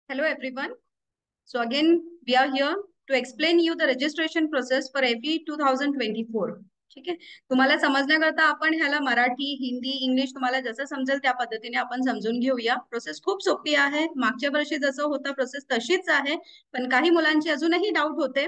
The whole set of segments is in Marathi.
Hello everyone. So again, we are here to explain you the registration process for FE 2024. ठीक आहे. तुम्हाला समजण्याकरता आपण ह्याला मराठी, हिंदी, इंग्लिश तुम्हाला जसं समजेल त्या पद्धतीने आपण समजून घेऊया. प्रोसेस खूप सोपी आहे. मागच्या वर्षी जसं होतं प्रोसेस तशीच आहे, पण काही मुलांची अजूनही डाऊट होते.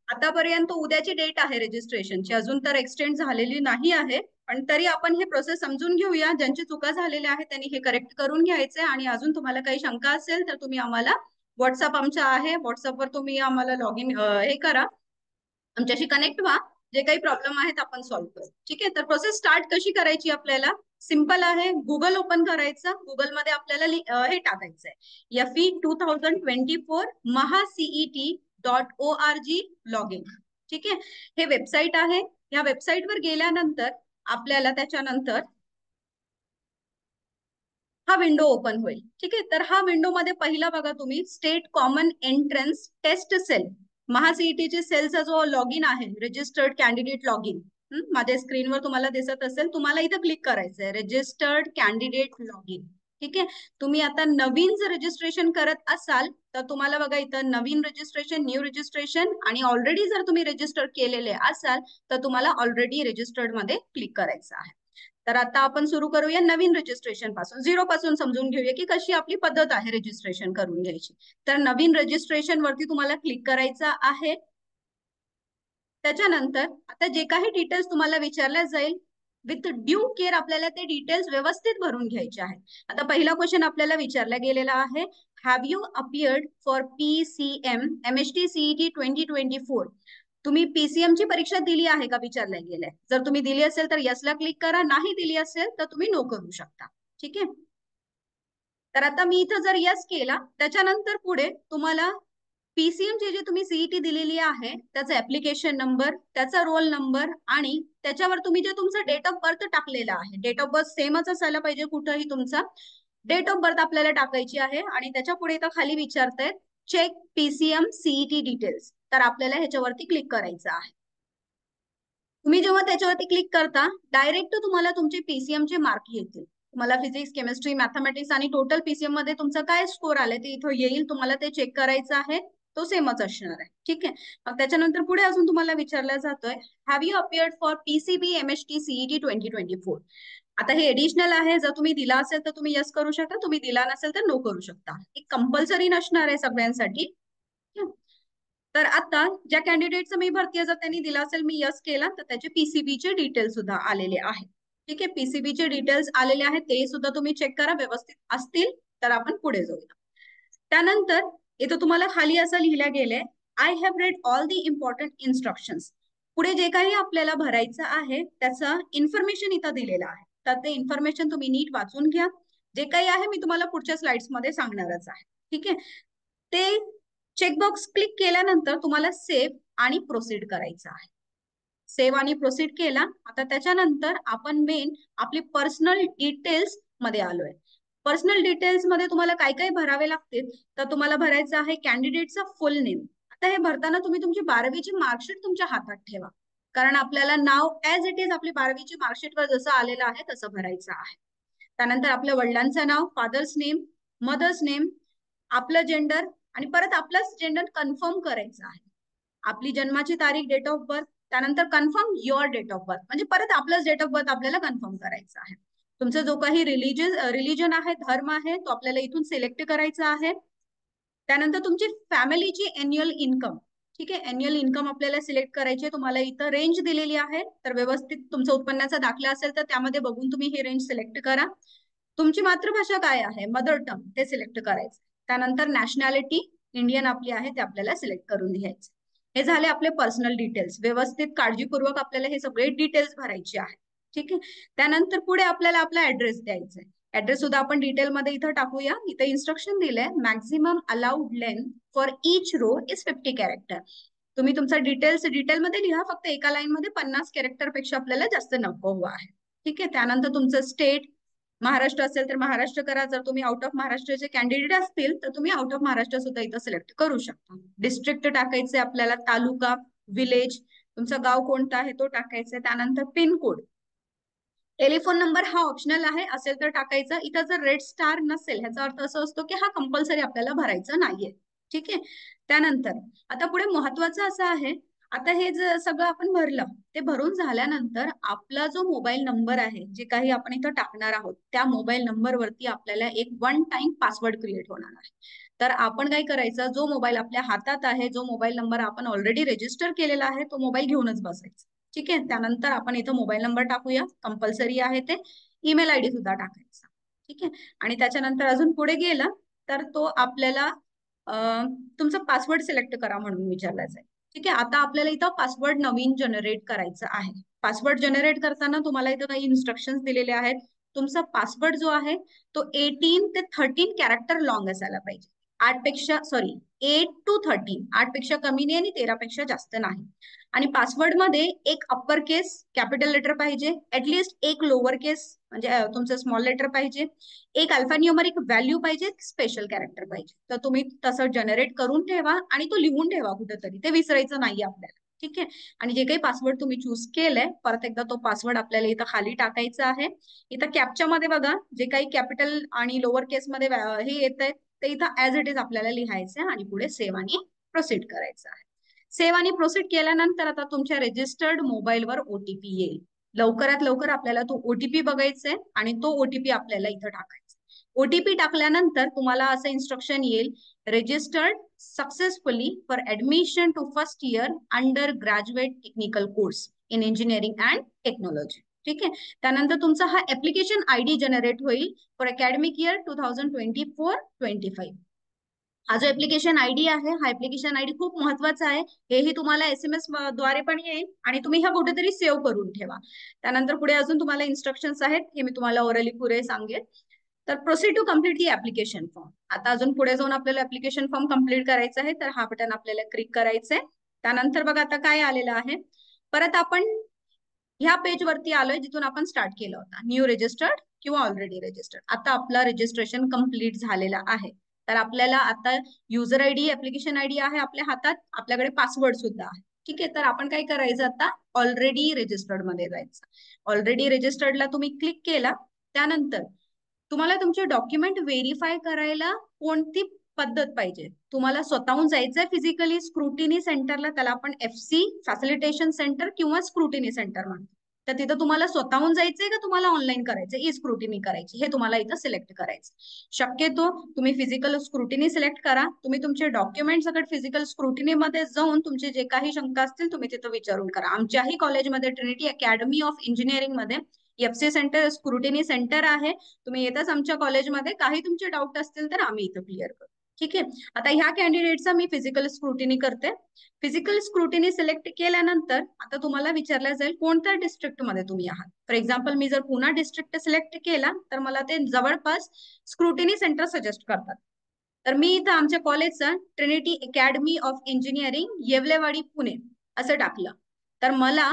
आतापर्यंत उद्याची डेट आहे रजिस्ट्रेशनची, अजून तर एक्सटेंड झालेली नाही आहे, पण तरी आपण हे प्रोसेस समजून घेऊया. ज्यांची चुका झालेल्या आहेत त्यांनी हे करेक्ट करून घ्यायचे आणि अजून तुम्हाला काही शंका असेल तर तुम्ही आम्हाला व्हॉट्सअप आमचा आहे, व्हॉट्सअपवर तुम्ही आम्हाला लॉग इन हे करा, आमच्याशी कनेक्ट व्हा. जे काही प्रॉब्लेम आहेत आपण सॉल्व्ह करू. ठीक आहे. तर प्रोसेस स्टार्ट कशी करायची आपल्याला सिंपल आहे. गुगल ओपन करायचं. गुगलमध्ये आपल्याला हे टाकायचंय FE 2024 MahaCET.org लॉग इन. ठीक आहे. हे वेबसाईट आहे. या वेबसाईटवर गेल्यानंतर आपल्याला त्याच्यानंतर हा विंडो ओपन होईल. ठीक आहे. तर हा विंडो मध्ये पहिला बघा तुम्ही state common entrance test cell महासीईटीची सेलचा जो लॉग इन आहे रजिस्टर्ड कॅन्डिडेट लॉग इन माझ्या स्क्रीनवर तुम्हाला दिसत असेल. तुम्हाला इथं क्लिक करायचंय रजिस्टर्ड कॅन्डिडेट लॉग इन. ठीक आहे. तुम्ही आता नवीन जर रजिस्ट्रेशन करत असाल तर तुम्हाला बघा इथं नवीन रजिस्ट्रेशन, न्यू रजिस्ट्रेशन आणि ऑलरेडी जर तुम्ही रजिस्टर केलेले असाल तर तुम्हाला ऑलरेडी रजिस्टर्ड मध्ये क्लिक करायचं आहे. तर आता आपण सुरू करूया नवीन रजिस्ट्रेशन पासून, झिरो पासून समजून घेऊया की कशी आपली पद्धत आहे रजिस्ट्रेशन करून घ्यायची. तर नवीन रजिस्ट्रेशन वरती तुम्हाला क्लिक करायचं आहे. त्याच्यानंतर आता जे काही डिटेल्स तुम्हाला विचारल्या जाईल विथ ड्यू केअर आपल्याला ते डिटेल्स व्यवस्थित भरून घ्यायचे आहेत. आता पहिला क्वेश्चन आपल्याला विचारला गेलेला आहे, have you appeared for PCM MHT CET 2024? तुम्ही PCM ची परीक्षा दिली आहे का विचारल्या गेलंय. जर तुम्ही दिली असेल तर यसला क्लिक करा, नाही दिली असेल तर तुम्ही नो करू शकता. ठीक आहे. तर आता मी इथं जर यस केला त्याच्यानंतर पुढे तुम्हाला PCM जे तुम्ही सीईटी दिलेली आहे त्याचा ऍप्लिकेशन नंबर, त्याचा रोल नंबर आणि त्याच्यावर तुम्ही जे तुमचं डेट ऑफ बर्थ टाकलेला आहे, डेट ऑफ बर्थ सेमच असायला पाहिजे कुठंही तुमचा डेट ऑफ बर्थ आपल्याला टाकायची आहे. आणि त्याच्या पुढे इथं खाली विचारतायत चेक PCM CET डिटेल्स, तर आपल्याला ह्याच्यावरती क्लिक करायचं आहे. तुम्ही जेव्हा त्याच्यावरती क्लिक करता डायरेक्ट तुम्हाला तुमचे PCM चे मार्क येतील. तुम्हाला फिजिक्स, केमिस्ट्री, मॅथमॅटिक्स आणि टोटल PCM मध्ये तुमचा काय स्कोर आलाय ते इथं येईल. तुम्हाला ते चेक करायचं आहे. तो सेमच असणार आहे. ठीक आहे. मग त्याच्यानंतर पुढे अजून तुम्हाला विचारला जातोय, have you appeared for PCB MHT CET 2024? आता हे एडिशनल आहे. जर तुम्ही दिला असेल तर तुम्ही यस करू शकता, तुम्ही दिला नसेल तर नो करू शकता. एक कंपल्सरी नसणार आहे सगळ्यांसाठी. तर आता ज्या कॅन्डिडेटचं मी भरतीय जर त्यांनी दिला असेल, मी यस केला, तर त्याचे PCB चे डिटेल्स सुद्धा आलेले आहेत. ठीक आहे. PCB चे डिटेल्स आलेले आहेत ते सुद्धा तुम्ही चेक करा, व्यवस्थित असतील तर आपण पुढे जाऊया. त्यानंतर इथं तुम्हाला खाली असं लिहिल्या गेलंय, I have read all the important instructions. पुढे जे काही आपल्याला भरायचं आहे त्याचं इन्फॉर्मेशन इथं दिलेलं आहे. तर ते इन्फॉर्मेशन तुम्ही नीट वाचून घ्या. जे काही आहे मी तुम्हाला पुढच्या स्लाइड्स मध्ये सांगणारच आहे. ठीक आहे. ते चेकबॉक्स क्लिक केल्यानंतर तुम्हाला सेव्ह आणि प्रोसीड करायचं आहे. सेव्ह आणि प्रोसीड केला. आता त्याच्यानंतर आपण मेन आपली पर्सनल डिटेल्स मध्ये आलोय. पर्सनल डिटेल्स मध्ये तुम्हाला काय काय भरावे लागतील तर तुम्हाला भरायचं आहे कॅन्डिडेटचा फुल नेम. आता हे भरताना तुम्ही तुमची 12वीची मार्कशीट तुमच्या हातात ठेवा, कारण आपल्याला नाव ऍज इट इज आपली 12वीची मार्कशीटवर जसं आलेलं आहे तसं भरायचं आहे. त्यानंतर आपल्या वडिलांचं नाव, फादर्स नेम, मदर्स नेम, आपलं जेंडर आणि परत आपलंच जेंडर कन्फर्म करायचं आहे. आपली जन्माची तारीख, डेट ऑफ बर्थ, त्यानंतर confirm your date of birth, म्हणजे परत आपलंच डेट ऑफ बर्थ आपल्याला कन्फर्म करायचं आहे. तुमचं जो काही रिलीजन आहे, धर्म आहे, तो आपल्याला इथून सिलेक्ट करायचा आहे. त्यानंतर तुमची फॅमिलीची एन्युअल इन्कम. ठीक आहे. एन्युअल इन्कम आपल्याला सिलेक्ट करायची. तुम्हाला इथं रेंज दिलेली आहे, तर व्यवस्थित तुमचा उत्पन्नाचा दाखला असेल तर त्यामध्ये बघून तुम्ही ही रेंज सिलेक्ट करा. तुमची मातृभाषा काय आहे, मदर टंग, ते सिलेक्ट करायचं. त्यानंतर नॅशनॅलिटी इंडियन आपली आहे ते आपल्याला सिलेक्ट करून घ्यायचं. हे झाले आपले पर्सनल डिटेल्स. व्यवस्थित काळजीपूर्वक आपल्याला हे सगळे डिटेल्स भरायचे आहेत. ठीक आहे. त्यानंतर पुढे आपल्याला आपला ऍड्रेस द्यायचा आहे. ऍड्रेस सुद्धा आपण डिटेल मध्ये इथं टाकूया. इथं इन्स्ट्रक्शन दिलंय, maximum allowed length for each row is 50 character. तुम्ही तुमचा डिटेल्स डिटेलमध्ये लिहा, फक्त एका लाईन मध्ये 50 कॅरेक्टर पेक्षा आपल्याला जास्त नको हवं आहे. ठीक आहे. त्यानंतर तुमचं स्टेट, महाराष्ट्र असेल तर महाराष्ट्र करा. जर तुम्ही आउट ऑफ महाराष्ट्राचे कॅन्डिडेट असतील तर तुम्ही आउट ऑफ महाराष्ट्र सुद्धा इथं सिलेक्ट करू शकता. डिस्ट्रिक्ट टाकायचे आपल्याला, तालुका, विलेज, तुमचं गाव कोणतं आहे तो टाकायचं. त्यानंतर पिन कोड, टेलिफोन नंबर हा ऑप्शनल आहे, असेल तर टाकायचा. इथं जर रेड स्टार नसेल ह्याचा अर्थ असं असतो की हा कंपल्सरी आपल्याला भरायचा नाहीये. ठीक आहे. त्यानंतर आता पुढे महत्वाचं असं आहे, आता हे जे सगळं आपण भरलं ते भरून झाल्यानंतर आपला जो मोबाईल नंबर आहे, जे काही आपण इथं टाकणार आहोत, त्या मोबाईल नंबर वरती आपल्याला एक वन टाइम पासवर्ड क्रिएट होणार आहे. तर आपण काय करायचं, जो मोबाईल आपल्या हातात आहे, जो मोबाईल नंबर आपण ऑलरेडी रजिस्टर केलेला आहे, तो मोबाईल घेऊनच बसायचा. ठीक आहे. त्यानंतर आपण इथं मोबाईल नंबर टाकूया, कंपल्सरी आहे ते. ईमेल आयडी सुद्धा टाकायचा. ठीक आहे. आणि त्याच्यानंतर अजून पुढे गेला तर तो आपल्याला तुमचा पासवर्ड सिलेक्ट करा म्हणून विचारला जाईल. ठीक आहे. आता आपल्याला इथं पासवर्ड नवीन जनरेट करायचं आहे. पासवर्ड जनरेट करताना तुम्हाला इथं काही इन्स्ट्रक्शन्स दिलेले आहेत. तुमचा पासवर्ड जो आहे तो 18 ते 13 कॅरेक्टर लॉंग असायला पाहिजे. 8 to 13, 8 पेक्षा कमी नाही आणि 13पेक्षा जास्त नाही. आणि पासवर्ड मध्ये एक अप्पर केस कॅपिटल लेटर पाहिजे, ऍटलिस्ट एक लोअर केस म्हणजे तुमचं स्मॉल लेटर पाहिजे, एक अल्फान्यूमरिक व्हॅल्यू पाहिजे, स्पेशल कॅरेक्टर पाहिजे. तर तुम्ही तसं जनरेट करून ठेवा आणि तो लिहून ठेवा कुठेतरी, ते विसरायचं नाही आपल्याला. ठीक आहे. आणि जे काही पासवर्ड तुम्ही चूज केलंय, परत एकदा तो पासवर्ड आपल्याला इथं खाली टाकायचा आहे. इथं कॅप्चा मध्ये बघा, जे काही कॅपिटल आणि लोअर केस मध्ये हे येत आहे ते इथं ऍज इट इज आपल्याला लिहायचं आणि पुढे सेव्ह आणि प्रोसीड करायचं आहे. सेव्ह आणि प्रोसीड केल्यानंतर आता तुमच्या रजिस्टर्ड मोबाईलवर ओटीपी येईल. लवकरात लवकर आपल्याला तो ओटीपी बघायचा आहे आणि तो ओटीपी आपल्याला इथं टाकायचा. ओटीपी टाकल्यानंतर तुम्हाला असं इन्स्ट्रक्शन येईल, registered successfully for admission to first year undergraduate technical course in engineering and technology. ठीक आहे. त्यानंतर तुमचा हा ऍप्लिकेशन आयडी जनरेट होईल फॉर अकॅडमिक इयर 2024-25. हा जो ऍप्लिकेशन आयडी आहे, हा ऍप्लिकेशन आयडी खूप महत्वाचा आहे. हेही तुम्हाला SMS द्वारे पण येईल आणि तुम्ही हा कुठेतरी सेव्ह करून ठेवा. त्यानंतर पुढे अजून तुम्हाला इन्स्ट्रक्शन्स आहेत, हे मी तुम्हाला ओरली पुढे सांगेन. तर proceed to complete the application form. आता अजून पुढे जाऊन आपल्याला ऍप्लिकेशन फॉर्म कम्प्लीट करायचं आहे, तर हा बटन आपल्याला क्लिक करायचंय. त्यानंतर बघा आता काय आलेलं आहे, परत आपण ह्या पेज वरती आलोय जिथून आपण स्टार्ट केलं होता, न्यू रजिस्टर्ड किंवा ऑलरेडी रजिस्टर्ड. आता आपला रजिस्ट्रेशन कम्प्लीट झालेला आहे. तर आपल्याला आता युजर आयडी, ऍप्लिकेशन आयडी आहे आपल्या हातात, आपल्याकडे पासवर्ड सुद्धा आहे. ठीक आहे. तर आपण काय करायचं, आता ऑलरेडी रजिस्टर्ड मध्ये जायचं. ऑलरेडी रजिस्टर्डला तुम्ही क्लिक केला. त्यानंतर तुम्हाला तुमचे डॉक्युमेंट व्हेरीफाय करायला कोणती पद्धत पाहिजे, तुम्हाला स्वतःहून जायचंय फिजिकली स्क्रुटिनी सेंटरला, त्याला आपण FC फॅसिलिटेशन सेंटर किंवा स्क्रुटिनी सेंटर म्हणतो. तर तिथं तुम्हाला स्वतःहून जायचंय का तुम्हाला ऑनलाईन करायचंय, ई स्क्रुटिनी करायची, हे तुम्हाला इथं सिलेक्ट करायचं. शक्यतो तुम्ही फिजिकल स्क्रुटिनी सिलेक्ट करा. तुम्ही तुमचे डॉक्युमेंट सगळं फिजिकल स्क्रुटिनी मध्ये जाऊन तुमचे जे काही शंका असतील तुम्ही तिथं विचारून करा. आमच्याही कॉलेजमध्ये ट्रिनिटी अकॅडमी ऑफ इंजिनिअरिंग मध्ये FC सेंटर स्क्रुटिनी सेंटर आहे. तुम्ही येताच आमच्या कॉलेजमध्ये काही तुमचे डाऊट असतील तर आम्ही इथं क्लिअर करू. ठीक आहे. आता ह्या कॅन्डिडेटचा मी फिजिकल स्क्रुटिनी करते. फिजिकल स्क्रुटिनी सिलेक्ट केल्यानंतर आता तुम्हाला विचारलं जाईल कोणत्या डिस्ट्रिक्ट मध्ये तुम्ही आहात. फॉर एक्झाम्पल मी जर पुणे डिस्ट्रिक्ट सिलेक्ट केला तर मला ते जवळपास स्क्रुटिनी सेंटर सजेस्ट करतात. तर मी इथं आमच्या कॉलेजचा Trinity Academy of Engineering Yewlewadi Pune असं टाकलं. तर मला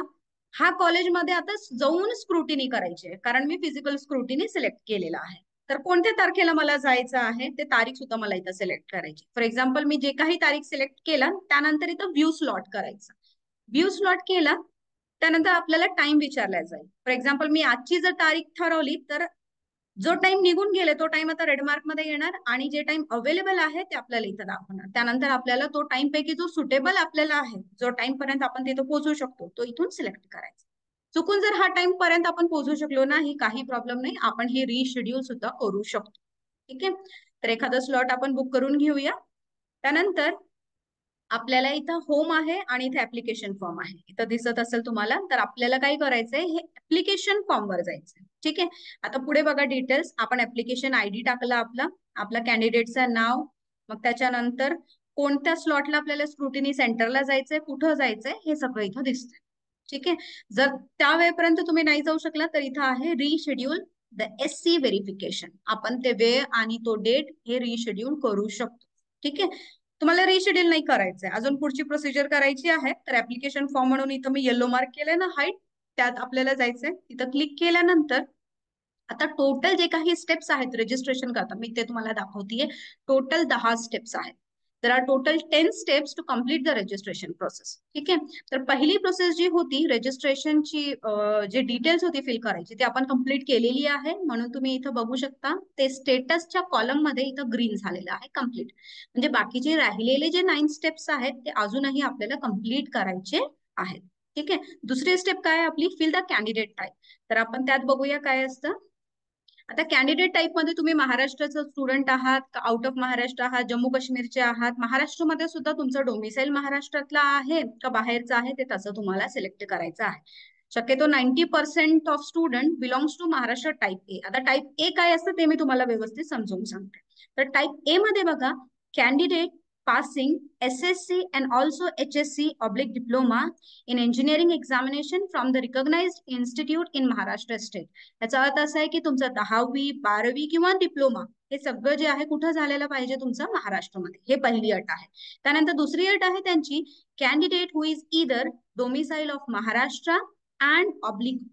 हा कॉलेजमध्ये आता जाऊन स्क्रुटिनी करायची आहे, कारण मी फिजिकल स्क्रुटिनी सिलेक्ट केलेला आहे. तर कोणत्या तारखेला मला जायचं आहे ते तारीख सुद्धा मला इथं सिलेक्ट करायची. फॉर एक्झाम्पल मी जे काही तारीख सिलेक्ट केला त्यानंतर इथं व्ह्यू स्लॉट करायचा. व्ह्यू स्लॉट केला त्यानंतर आपल्याला टाइम विचारला जाईल. फॉर एक्झाम्पल मी आजची जर तारीख ठरवली तर जो टाइम निघून गेले तो टाइम आता रेडमार्क मध्ये येणार आणि जे टाइम अवेलेबल आहे ते आपल्याला इथं दाखवणार. त्यानंतर आपल्याला तो टाइम पैकी जो सुटेबल आपल्याला आहे, जो टाइम पर्यंत आपण तिथं पोहोचू शकतो, तो इथून सिलेक्ट करायचा. चुकून जर हा टाइम पर्यंत आपण पोहोचू शकलो नाही, काही प्रॉब्लेम नाही, आपण हे रिशेड्यूल सुद्धा करू शकतो. ठीक आहे. तर एखादा स्लॉट आपण बुक करून घेऊया. त्यानंतर आपल्याला इथं होम आहे आणि इथे ऍप्लिकेशन फॉर्म आहे, इथं दिसत असेल तुम्हाला. तर आपल्याला काय करायचंय, हे ऍप्लिकेशन फॉर्म वर जायचंय. ठीक आहे. आता पुढे बघा डिटेल्स, आपण ऍप्लिकेशन आयडी टाकला आपला, आपला कॅन्डिडेटचं नाव, मग त्याच्यानंतर कोणत्या स्लॉटला आपल्याला स्क्रुटिनी सेंटरला जायचंय, कुठं जायचंय, हे सगळं इथं दिसतंय. ठीक आहे. जर त्या वेळेपर्यंत तुम्ही नाही जाऊ शकला तर इथं आहे रिशेड्यूल द SC व्हेरिफिकेशन. आपण ते वेळ आणि तो डेट हे रिशेड्यूल करू शकतो. ठीक आहे. तुम्हाला रिशेड्यूल नाही करायचंय, अजून पुढची प्रोसिजर करायची आहे. तर ऍप्लिकेशन फॉर्म म्हणून इथं मी येलो मार्क केलंय ना हाईट, त्यात आपल्याला जायचंय. तिथं क्लिक केल्यानंतर आता टोटल जे काही स्टेप्स आहेत रजिस्ट्रेशन करता, मी ते तुम्हाला दाखवतेय. टोटल 10 स्टेप्स आहेत. There are total 10 steps to complete the registration process. ठीक आहे. तर पहिली प्रोसेस जी होती रजिस्ट्रेशनची, जे डिटेल्स होती फिल करायची ते आपण कम्प्लीट केलेली आहे. म्हणून तुम्ही इथं बघू शकता ते स्टेटसच्या कॉलम मध्ये इथं ग्रीन झालेलं आहे कम्प्लीट. म्हणजे बाकीचे राहिलेले जे 9 स्टेप्स आहेत ते अजूनही आपल्याला कम्प्लीट करायचे आहेत. ठीक आहे. दुसरी स्टेप काय आहे आपली, फिल द कॅन्डिडेट टाईप. तर आपण त्यात बघूया काय असतं. आता कॅन्डिडेट टाईप मध्ये तुम्ही महाराष्ट्राचं स्टुडंट आहात का आउट ऑफ महाराष्ट्र आहात, जम्मू काश्मीरचे आहात, महाराष्ट्रामध्ये सुद्धा तुमचं डोमिसाईल महाराष्ट्रातला आहे का बाहेरचं आहे ते तसं तुम्हाला सिलेक्ट करायचं आहे. शक्यतो 90% of student belongs to Maharashtra type A. आता टाईप ए काय असतं ते मी तुम्हाला व्यवस्थित समजून सांगते. तर टाईप ए मध्ये बघा, candidate passing SSC and also HSC/diploma in engineering examination from the recognized institute in Maharashtra state. याचा अर्थ असा आहे की तुमचं 10वी 12वी किंवा डिप्लोमा हे सगळं जे आहे कुठं झालेलं पाहिजे, तुमचं महाराष्ट्रामध्ये. हे पहिली अट आहे. त्यानंतर दुसरी अट आहे त्यांची, candidate who is either domicile of Maharashtra and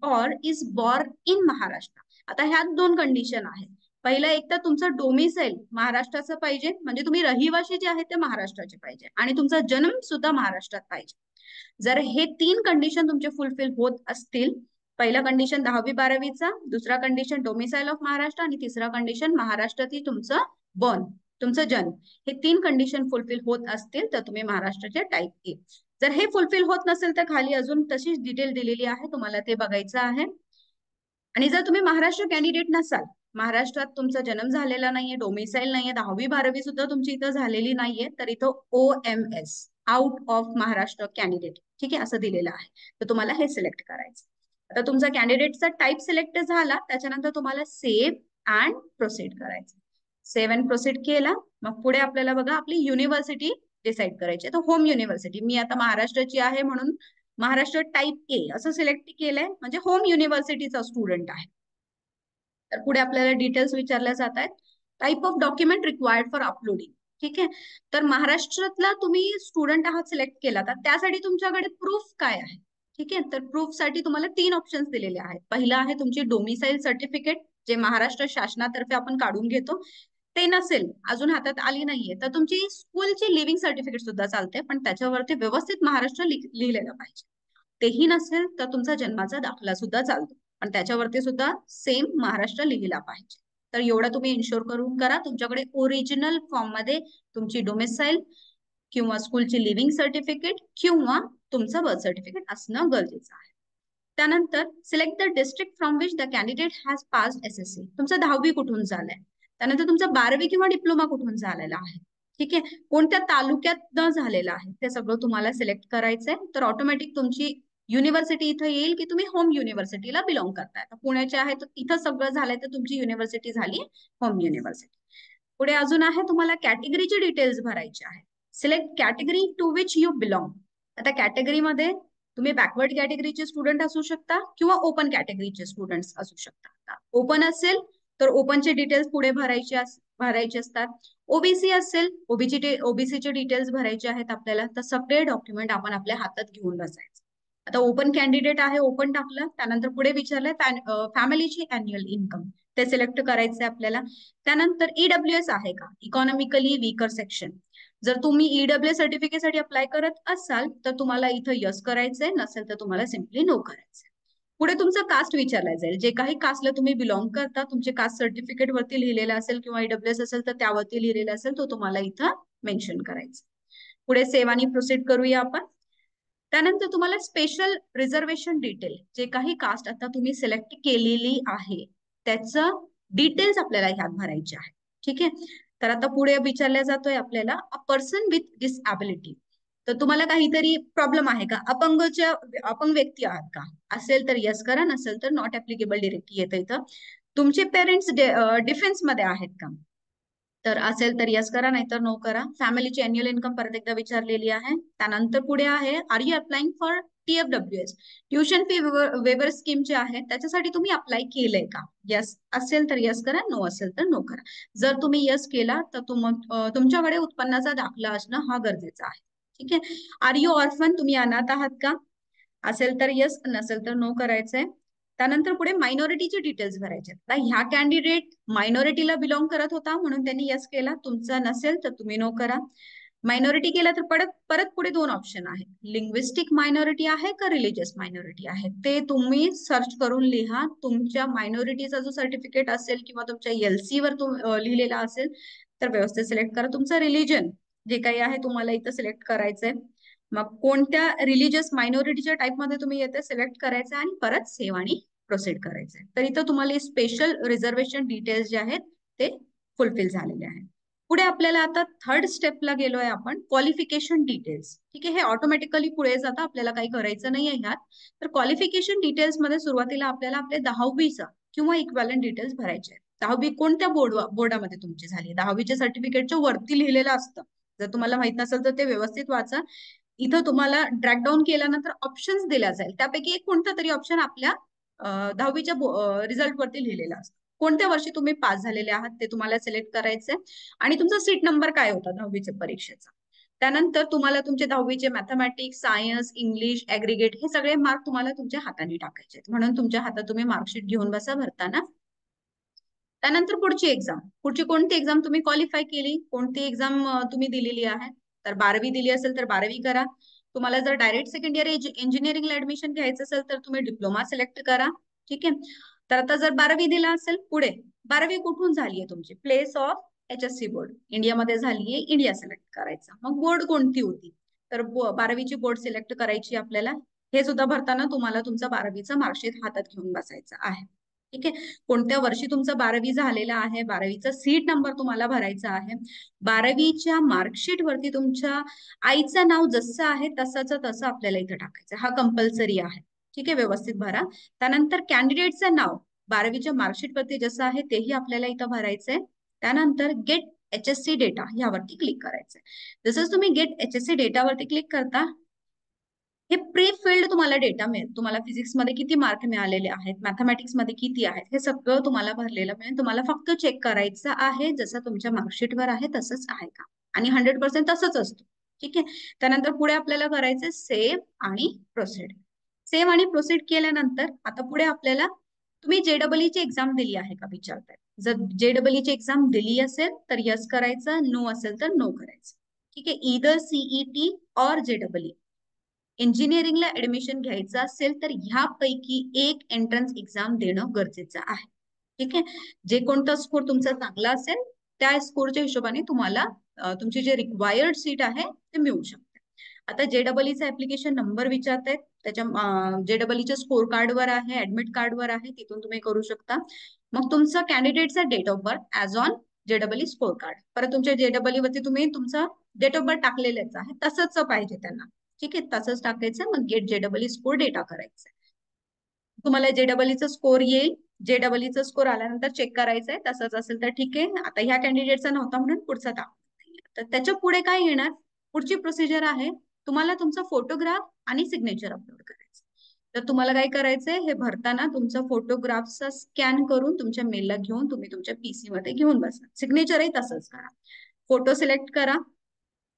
or is born in Maharashtra. आता ह्यात 2 कंडिशन आहेत. पहिला एक तर तुमचं डोमिसाईल महाराष्ट्राचं पाहिजे, म्हणजे तुम्ही रहिवासी जे आहेत ते महाराष्ट्राचे पाहिजे आणि तुमचा जन्म सुद्धा महाराष्ट्रात पाहिजे. जर हे 3 कंडिशन तुमचे फुलफिल होत असतील, पहिला कंडिशन 10वी 12वीचा, दुसरा कंडिशन डोमिसाईल ऑफ महाराष्ट्र आणि तिसरा कंडिशन महाराष्ट्रातील तुमचं बर्न, तुमचं जन्म, हे 3 कंडिशन फुलफिल होत असतील तर तुम्ही महाराष्ट्राचे टाईप ए. जर हे फुलफिल होत नसेल तर खाली अजून तशीच डिटेल दिलेली आहे, तुम्हाला ते बघायचं आहे. आणि जर तुम्ही महाराष्ट्र कॅन्डिडेट नसाल, महाराष्ट्रात तुमचा जन्म झालेला नाहीये, डोमिसाईल नाहीये, 10वी 12वी सुद्धा तुमची इथं झालेली नाहीये, तर इथं OMS out of Maharashtra candidate, ठीक आहे, असं दिलेलं आहे. तर तुम्हाला हे सिलेक्ट करायचं. आता तुमचा कॅन्डिडेटचा टाईप सिलेक्ट झाला, त्याच्यानंतर तुम्हाला सेव्ह अँड प्रोसीड करायचं. सेव्ह अँड प्रोसीड केला, मग पुढे आपल्याला बघा आपली युनिव्हर्सिटी डिसाईड करायची. तर होम युनिव्हर्सिटी, मी आता महाराष्ट्राची आहे म्हणून महाराष्ट्र टाईप ए असं सिलेक्ट केलंय, म्हणजे होम युनिव्हर्सिटीचा स्टुडंट आहे. तर पुढे आपल्याला डिटेल्स विचारल्या जात आहेत. Type of document required for uploading. ठीक आहे. तर महाराष्ट्रातला तुम्ही स्टुडंट आहात सिलेक्ट केला, तर त्यासाठी तुमच्याकडे प्रूफ काय आहे. ठीक आहे. तर प्रूफ साठी तुम्हाला 3 ऑप्शन्स दिलेले आहेत. पहिला आहे तुमची डोमिसाईल सर्टिफिकेट, जे महाराष्ट्र शासनातर्फे आपण काढून घेतो. ते नसेल, अजून हातात आली नाहीये, तर तुमची स्कूलची लिव्हिंग सर्टिफिकेट सुद्धा चालते, पण त्याच्यावरती व्यवस्थित महाराष्ट्र लिहिलेलं पाहिजे. तेही नसेल तर तुमचा जन्माचा दाखला सुद्धा चालतो, पण त्याच्यावरती सुद्धा सेम महाराष्ट्र लिहिला पाहिजे. तर एवढं तुम्ही इन्शुअर करून करा तुमच्याकडे ओरिजिनल फॉर्म मध्ये तुमची डोमिसाईल किंवा स्कूलची लिव्हिंग सर्टिफिकेट किंवा तुमचं बर्थ सर्टिफिकेट असणं गरजेचं आहे. त्यानंतर select the district from which the candidate has passed SSC. तुमचं 10वी कुठून झालंय, त्यानंतर तुमचं 12वी किंवा डिप्लोमा कुठून झालेला आहे, ठीक आहे, कोणत्या तालुक्यात न झालेलं आहे, ते सगळं तुम्हाला सिलेक्ट करायचंय. तर ऑटोमॅटिक तुमची युनिव्हर्सिटी इथं येईल की तुम्ही होम युनिव्हर्सिटीला बिलॉंग करताय. पुण्याचे आहे तर इथं सगळं झालंय तर तुमची युनिव्हर्सिटी झाली होम युनिव्हर्सिटी. पुढे अजून आहे तुम्हाला कॅटेगरीचे डिटेल्स भरायचे आहे. Select category to which you belong. आता कॅटेगरीमध्ये तुम्ही बॅकवर्ड कॅटेगरीचे स्टुडंट असू शकता किंवा ओपन कॅटेगरीचे स्टुडंट असू शकता. ओपन असेल तर ओपनचे डिटेल्स पुढे भरायचे असतात. ओबीसी असेल, ओबीसीचे डिटेल्स भरायचे आहेत आपल्याला. तर सगळे डॉक्युमेंट आपण आपल्या हातात घेऊन बसायचं. आता ओपन कॅन्डिडेट आहे, ओपन टाकलं, त्यानंतर पुढे विचारलंय फॅमिलीची अॅन्युअल इन्कम, ते सिलेक्ट करायचंय आपल्याला. त्यानंतर EWS आहे का, इकॉनॉमिकली वीकर सेक्शन. जर तुम्ही EWS सर्टिफिकेटसाठी अप्लाय करत असाल तर तुम्हाला इथं यस करायचंय, नसेल तर तुम्हाला सिम्पली नो करायचंय. पुढे तुमचं कास्ट विचारलं जाईल. जे काही कास्टला तुम्ही बिलॉंग करता, तुमचे कास्ट सर्टिफिकेट वरती लिहिलेलं असेल किंवा EWS असेल तर त्यावरती लिहिलेलं असेल, तो तुम्हाला इथं मेन्शन करायचं. पुढे सेव्ह आणि प्रोसीड करूया आपण. त्यानंतर तुम्हाला स्पेशल रिझर्वेशन डिटेल, जे काही कास्ट आता तुम्ही सिलेक्ट केलेली आहे त्याचं डिटेल्स आपल्याला ह्यात भरायचे आहे. ठीक आहे. तर आता पुढे विचारल्या जातोय आपल्याला अ पर्सन विथ डिसॅबिलिटी. तर तुम्हाला काहीतरी प्रॉब्लेम आहे का, अपंग व्यक्ती आहात का, असेल तर यस करा, नसेल तर नॉट ऍप्लिकेबल डिरेक्टली येतं इथं. तुमचे पेरेंट्स डिफेन्स मध्ये आहेत का, तर असेल तर यस करा, नाहीतर नो करा. फॅमिलीची अॅन्युअल इन्कम परत एकदा विचारलेली आहे. त्यानंतर पुढे आहे are you applying for TFWS, tuition fee waiver scheme जे आहे त्याच्यासाठी तुम्ही अप्लाय केलंय का. यस असेल तर यस करा, नो असेल तर नो करा. जर तुम्ही यस केला तर तुमच्याकडे उत्पन्नाचा दाखला असणं हा गरजेचा आहे. ठीक आहे. आर यू ऑर्फन, तुम्ही अनाथ आहात का, असेल तर यस, नसेल तर नो करायचंय. त्यानंतर पुढे मायनॉरिटीचे डिटेल्स भरायचे. ह्या कॅन्डिडेट मायनॉरिटीला बिलॉंग करत होता म्हणून त्यांनी यस केला, तुमचा नसेल तर तुम्ही नो करा. मायनॉरिटी केला तर परत परत पुढे दोन ऑप्शन आहेत, लिंग्विस्टिक मायनॉरिटी आहे का रिलीजियस मायनॉरिटी आहे, ते तुम्ही सर्च करून लिहा. तुमच्या मायनॉरिटीचा जो सर्टिफिकेट असेल किंवा तुमच्या LC वर लिहिलेला असेल तर व्यवस्थित सिलेक्ट करा. तुमचं रिलीजन जे काही आहे तुम्हाला इथं सिलेक्ट करायचंय. मग कोणत्या रिलीजियस मायनॉरिटीच्या टाईपमध्ये तुम्ही येते सिलेक्ट करायचं आणि परत सेव्ह आणि प्रोसीड करायचंय. तर इथं तुम्हाला स्पेशल रिझर्वेशन डिटेल्स जे आहेत ते फुलफिल झालेले आहेत. पुढे आपल्याला आता थर्ड स्टेपला गेलोय आपण, क्वालिफिकेशन डिटेल्स. ठीक आहे, हे ऑटोमॅटिकली पुढे जातं, आपल्याला काही करायचं नाहीये ह्यात. तर क्वालिफिकेशन डिटेल्स मध्ये सुरुवातीला आपल्याला आपल्या 10वीचा किंवा इक्वॅलंट डिटेल्स भरायचे आहेत. 10वी कोणत्या बोर्डामध्ये तुमची झाली, 10वीच्या सर्टिफिकेटच्या वरती लिहिलेलं असतं. जर तुम्हाला माहित नसेल तर ते व्यवस्थित वाचा. इथं तुम्हाला ड्रॅग डाऊन केल्यानंतर ऑप्शन्स दिल्या जाईल, त्यापैकी एक कोणता तरी ऑप्शन आपल्या 10वीच्या रिझल्ट वरती लिहिलेला असतो. कोणत्या वर्षी तुम्ही पास झालेले आहात ते तुम्हाला सिलेक्ट करायचंय आणि तुमचा सीट नंबर काय होता 10वीच्या परीक्षेचा. त्यानंतर तुम्हाला तुमचे 10वीचे मॅथमॅटिक्स, सायन्स, इंग्लिश, ऍग्रिगेट हे सगळे मार्क तुम्हाला तुमच्या हाताने टाकायचे, म्हणून तुमच्या हातात तुम्ही मार्कशीट घेऊन बसा भरताना. त्यानंतर पुढची एक्झाम, पुढची कोणती एक्झाम तुम्ही क्वालिफाय केली, कोणती एक्झाम तुम्ही दिलेली आहे. तर 12वी दिली असेल तर 12वी करा. तुम्हाला जर डायरेक्ट सेकंड इयर इंजिनिअरिंगला ऍडमिशन घ्यायचं असेल तर तुम्ही डिप्लोमा सिलेक्ट करा. ठीक आहे, तर आता जर 12वी दिला असेल, पुढे 12वी कुठून झाली आहे तुमची, प्लेस ऑफ HSC बोर्ड इंडियामध्ये झालीये, इंडिया सिलेक्ट करायचा. मग बोर्ड कोणती होती, तर 12वीची बोर्ड सिलेक्ट करायची आपल्याला. हे सुद्धा भरताना तुम्हाला तुमचा 12वीचा मार्कशीट हातात घेऊन बसायचा आहे. ठीक आहे, कोणत्या वर्षी तुमचं 12वी झालेला आहे, 12वीचा सीट नंबर तुम्हाला भरायचा आहे. 12वीच्या मार्कशीट वरती तुमच्या आईचं नाव जसं आहे तसंच तसं आपल्याला इथं टाकायचं, हा कंपल्सरी आहे. ठीक आहे, व्यवस्थित भरा. त्यानंतर कॅन्डिडेटचं नाव 12वीच्या मार्कशीट वरती जसं आहे तेही आपल्याला इथं भरायचंय. त्यानंतर गेट HSC डेटा यावरती क्लिक करायचंय. जसंच तुम्ही गेट HSC डेटावरती क्लिक करता, हे प्री फिल्ड तुम्हाला डेटा मिळेल. तुम्हाला फिजिक्स मध्ये किती मार्क मिळालेले आहेत, मॅथमॅटिक्स मध्ये किती आहेत, हे सगळं तुम्हाला भरलेलं मिळेल. तुम्हाला फक्त चेक करायचं आहे जसं तुमच्या मार्कशीटवर आहे तसंच आहे का, आणि 100% तसंच असतो. ठीक आहे, त्यानंतर पुढे आपल्याला करायचं सेव्ह आणि प्रोसीड. सेव्ह आणि प्रोसीड केल्यानंतर आता पुढे आपल्याला तुम्ही JEE ची एक्झाम दिली आहे का विचारताय. जर JEE ची एक्झाम दिली असेल तर यस करायचं, नो असेल तर नो करायचं. ठीक आहे, इदर CET और JEE इंजिनिअरिंगला ऍडमिशन घ्यायचं असेल तर ह्यापैकी एक एंट्रन्स एक्झाम देणं गरजेचं आहे. ठीक आहे, जे कोणता स्कोर तुमचा चांगला असेल त्या स्कोरच्या हिशोबाने तुम्हाला तुमची जे रिक्वायर्ड सीट आहे ते मिळू शकते. आता JEE ऍप्लिकेशन नंबर विचारतायत, त्याच्या JEE स्कोर कार्डवर आहे, ऍडमिट कार्डवर आहे, तिथून तुम्ही करू शकता. मग तुमचा कॅन्डिडेटचा date of birth as on JEE score card, परत तुमच्या JEE वरती तुम्ही तुमचा डेट ऑफ बर्थ टाकलेलेच आहे तसंच पाहिजे त्यांना. ठीक आहे, तसंच टाकायचं. मग गेट JEE स्कोर डेटा करायचं. तुम्हाला JEE स्कोर येईल, JEE स्कोर आल्यानंतर चेक करायचंय, तसंच असेल तर ठीक आहे. आता ह्या कॅन्डिडेटचा नव्हता म्हणून पुढचा दाखवत. तर त्याच्या पुढे काय येणार, पुढची प्रोसिजर आहे, तुम्हाला तुमचा फोटोग्राफ आणि सिग्नेचर अपलोड करायचं. तर तुम्हाला काय करायचंय, हे भरताना तुमचा फोटोग्राफचा स्कॅन करून तुमच्या मेलला घेऊन तुम्ही तुमच्या PC मध्ये घेऊन बसा. सिग्नेचरही तसंच करा. फोटो सिलेक्ट करा,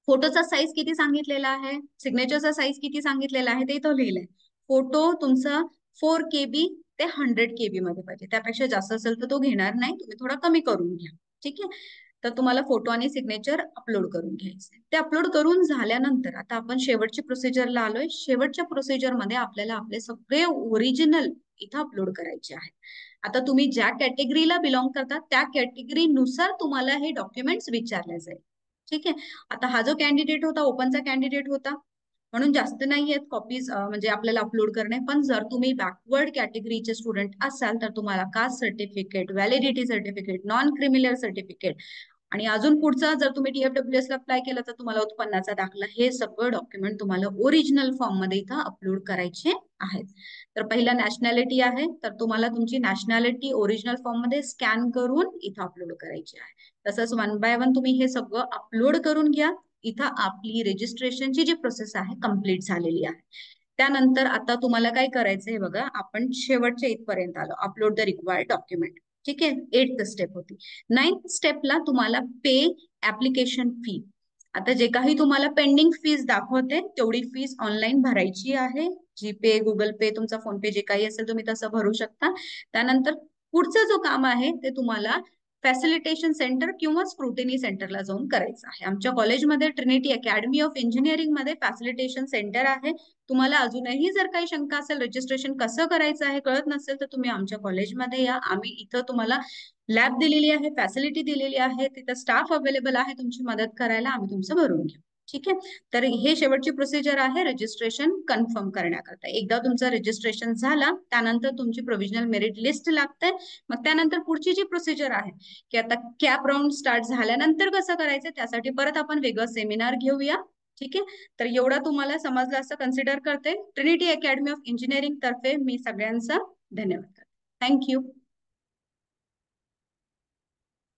फोटोचा साईज किती सांगितलेला आहे, सिग्नेचरचा साईज किती सांगितलेला आहे ते इथं लिहिलंय. फोटो तुमचा 4KB ते 100KB मध्ये पाहिजे, त्यापेक्षा जास्त असेल तर तो घेणार नाही, तुम्ही थोडा कमी करून घ्या. ठीक आहे, तर तुम्हाला फोटो आणि सिग्नेचर अपलोड करून घ्यायचे. ते अपलोड करून झाल्यानंतर आता आपण शेवटच्या प्रोसिजरला आलोय. शेवटच्या प्रोसिजर मध्ये आपल्याला आपले सगळे ओरिजिनल इथं अपलोड करायचे आहे. आता तुम्ही ज्या कॅटेगरीला बिलॉंग करता त्या कॅटेगरीनुसार तुम्हाला हे डॉक्युमेंट्स विचारले जाईल. ठीक आहे, आता हा जो कॅन्डिडेट होता ओपनचा कॅन्डिडेट होता म्हणून जास्त नाही आहेत कॉपीज म्हणजे आपल्याला अपलोड करणे. पण जर तुम्ही बॅकवर्ड कॅटेगरीचे स्टुडंट असाल तर तुम्हाला caste certificate, validity certificate, non criminal certificate आणि अजून पुढचा जर तुम्ही TFWS ला अप्लाय केलं तर तुम्हाला उत्पन्नाचा दाखला, हे सगळं डॉक्युमेंट तुम्हाला ओरिजिनल फॉर्म मध्ये इथं अपलोड करायचे आहेत. तर पहिला नॅशनॅलिटी आहे, तर तुम्हाला तुमची नॅशनॅलिटी ओरिजिनल फॉर्म मध्ये स्कॅन करून इथं अपलोड करायची आहे. तसंच 1 बाय 1 तुम्ही हे सगळं अपलोड करून घ्या. इथं आपली रजिस्ट्रेशनची जी प्रोसेस आहे कम्प्लीट झालेली आहे. त्यानंतर आता तुम्हाला काय करायचंय बघा, आपण शेवटच्या इथपर्यंत आलो, अपलोड द रिक्वायर्ड डॉक्युमेंट. ठीक आहे, 8th स्टेप होती. 9th स्टेपला तुम्हाला पे ऍप्लिकेशन फी. आता जे काही तुम्हाला पेंडिंग फीज दाखवते तेवढी फीज ऑनलाईन भरायची आहे. जीपे, गुगल पे, तुमचा फोन पे जे काही असेल तुम्ही तसं भरू शकता. त्यानंतर पुढचं जो काम आहे ते तुम्हाला फॅसिलिटेशन सेंटर किंवा स्क्रुटिनी सेंटरला जाऊन करायचं आहे. आमच्या कॉलेजमध्ये ट्रिनिटी अकॅडमी ऑफ इंजिनिअरिंग मध्ये फॅसिलिटेशन सेंटर आहे. तुम्हाला अजूनही जर काही शंका असेल, रजिस्ट्रेशन कसं करायचं आहे कळत नसेल, तर तुम्ही आमच्या कॉलेजमध्ये या. आम्ही इथं तुम्हाला लॅब दिलेली आहे, फॅसिलिटी दिलेली आहे, तिथं स्टाफ अवेलेबल आहे तुमची मदत करायला. आम्ही तुमचं भरून घेऊ. ठीक आहे. तर हे शेवटची प्रोसिजर आहे रजिस्ट्रेशन कन्फर्म करण्याकरता. एकदा तुमचं रजिस्ट्रेशन झाला त्यानंतर तुमची प्रोव्हिजनल मेरिट लिस्ट लागते. मग त्यानंतर पुढची जी प्रोसिजर आहे की आता कॅप राऊंड स्टार्ट झाल्यानंतर कसं करायचं, त्यासाठी परत आपण वेगळं सेमिनार घेऊया. ठीक आहे. तर एवढा तुम्हाला समजलं असं कन्सिडर करते. ट्रिनिटी अकॅडमी ऑफ इंजिनिअरिंग तर्फे मी सगळ्यांचा धन्यवाद करते. थँक्यू.